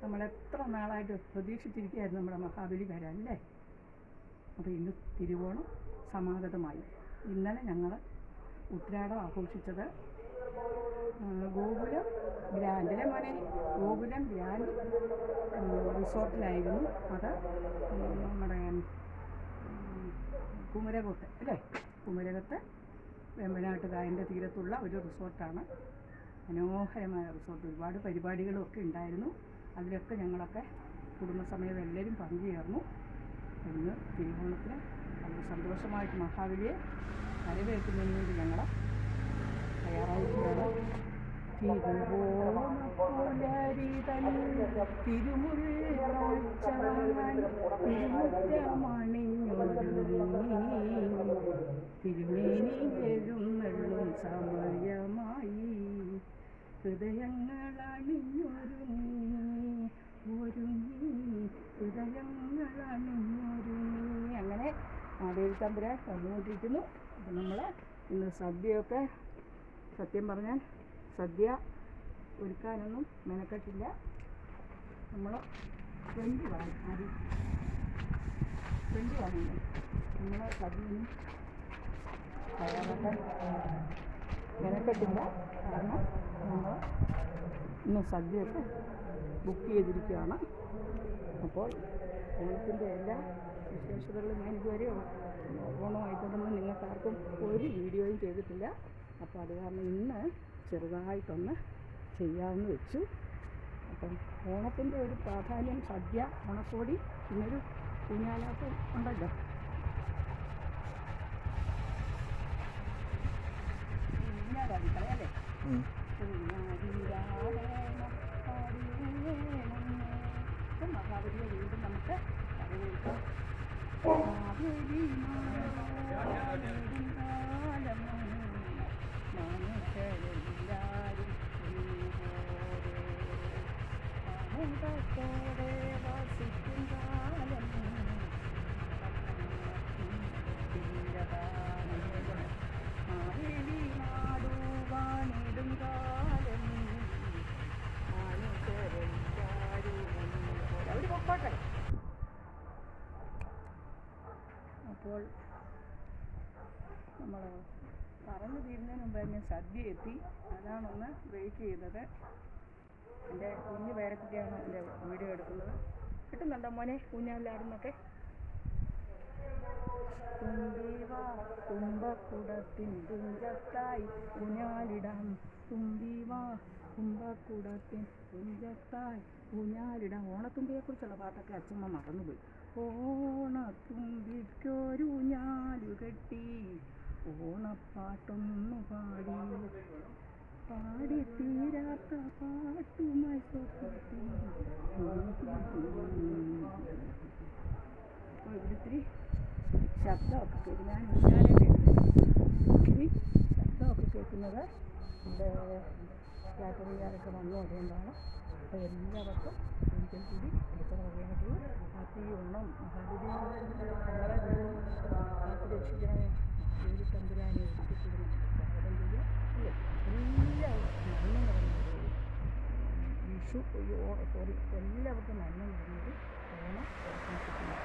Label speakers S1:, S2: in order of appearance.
S1: നമ്മളെത്ര നാളായിട്ട് പ്രതീക്ഷിച്ചിരിക്കുകയായിരുന്നു നമ്മുടെ മഹാബലി വരാൻ അല്ലേ. അപ്പോൾ ഇന്ന് തിരുവോണം സമാഗതമായി. ഇന്നലെ ഞങ്ങൾ ഉത്രാടം ആഘോഷിച്ചത് ഗോകുലം ഗ്രാൻഡ് അല്ലേ മോനെ, ഗോകുലം ഗ്രാൻഡ് റിസോർട്ടിലായിരുന്നു. അത് നമ്മുടെ കുമരകത്ത് അല്ലേ, കുമരകത്ത് വെമ്പനാട്ട് കായലിൻ്റെ തീരത്തുള്ള ഒരു റിസോർട്ടാണ്. മനോഹരമായ റിസോർട്ട്. ഒരുപാട് പരിപാടികളും ഒക്കെ ഉണ്ടായിരുന്നു. അതിലൊക്കെ ഞങ്ങളൊക്കെ കുടുംബസമേതം എല്ലാവരും പങ്കുചേർന്നു. ഇന്ന് തിരുവോണത്തിന് വളരെ സന്തോഷമായിട്ട് മഹാബലിയെ വരവേൽക്കുന്നതിന് വേണ്ടി ഞങ്ങൾ തയ്യാറായിരിക്കുകയാണ്. തിരുമേനിയെഴുന്നള്ളും സമയമായി, ഹൃദയങ്ങളണിഞ്ഞൊരുങ്ങി അങ്ങനെ മാവേലി തമ്പുരാൻ വന്നുകൊണ്ടിരിക്കുന്നു. അപ്പം നമ്മൾ ഇന്ന് സദ്യയൊക്കെ, സത്യം പറഞ്ഞാൽ സദ്യ ഒരുക്കാനൊന്നും മെനക്കെട്ടില്ല. നമ്മൾ 20 വാങ്ങി നമ്മൾ സദ്യയൊന്നും തയ്യാറാക്കാൻ മെനക്കെട്ടില്ല. കാരണം നമ്മൾ ഇന്ന് സദ്യയൊക്കെ ബുക്ക് ചെയ്തിരിക്കുകയാണ്. അപ്പോൾ ഓണത്തിൻ്റെ എല്ലാ വിശേഷതകളും ഞാൻ ഇതുവരെ ഓണമായിട്ടൊന്നും നിങ്ങൾക്കാർക്കും ഒരു വീഡിയോയും ചെയ്തിട്ടില്ല. അപ്പോൾ അത് കാരണം ഇന്ന് ചെറുതായിട്ടൊന്ന് ചെയ്യാമെന്ന് വെച്ചു. അപ്പം ഓണത്തിൻ്റെ ഒരു പ്രാധാന്യം സദ്യ, ഓണക്കോടി, പിന്നൊരു ഊഞ്ഞാലാട്ടം ഉണ്ടല്ലോ. ഊഞ്ഞാലാടിക്കളയല്ലേ, മഹാബലിയെ വീണ്ടും നമുക്ക് വരവേൽക്കാം. വസിക്കും കാലം മാവേലി നാടുവാണിടും കാലം അവർ പൊക്കോട്ടെ. അപ്പോൾ നമ്മൾ പറഞ്ഞു തീരുന്നതിന് മുമ്പ് തന്നെ സദ്യ എത്തി. അതാണൊന്ന് ബ്രേക്ക് ചെയ്തത്. എൻ്റെ കുഞ്ഞ് പേരക്കുട്ടിയാണ് എൻ്റെ വീഡിയോ എടുക്കുന്നത്. കിട്ടുന്നുണ്ടോ മോനെ ഊഞ്ഞാലാടുന്നൊക്കെ? തുമ്പിവാ തുമ്പക്കുടത്തിൻ തുഞ്ചത്തായി ഊഞ്ഞാലിടാം, തുമ്പിവാ തുമ്പക്കുടത്തിൻ തുഞ്ചത്തായി ഊഞ്ഞാലിടാം. ഓണത്തുമ്പിയെക്കുറിച്ചുള്ള പാട്ടൊക്കെ അച്ഛമ്മ മറന്നുപോയി. ഓണത്തുമ്പിക്കൊരൂഞ്ഞാലു കെട്ടി ഓണപ്പാട്ടൊന്നു പാടി തീരാത്ത പാട്ടുമായി സ്വപ്നത്തിൽ. അപ്പോൾ ഇവിടിത്തിരി ശബ്ദമൊക്കെ കേൾക്കും. ഞാൻ ഒത്തിരി ശബ്ദമൊക്കെ കേൾക്കുന്നത് ഇവിടെ കാറ്ററിംഗുകാരൊക്കെ വന്നു അതുകൊണ്ടാണ്. അപ്പോൾ എല്ലാവർക്കും ഒരിക്കൽ കൂടി അടുത്ത പറയാനായിട്ടുള്ള ഹാപ്പി ഓണം. മഹാബലി നമ്മളെ കാത്തു രക്ഷിക്കണമേ. മാവേലി തമ്പുരാനെ ഒരുക്കിക്കൂടുന്ന സ്വാഗതം ചെയ്യുക അല്ലേ. എല്ലാവർക്കും നന്മ നിറഞ്ഞത് വിഷു, എല്ലാവർക്കും നന്മ നിറഞ്ഞത് ഓണം ആശംസിക്കുന്നു.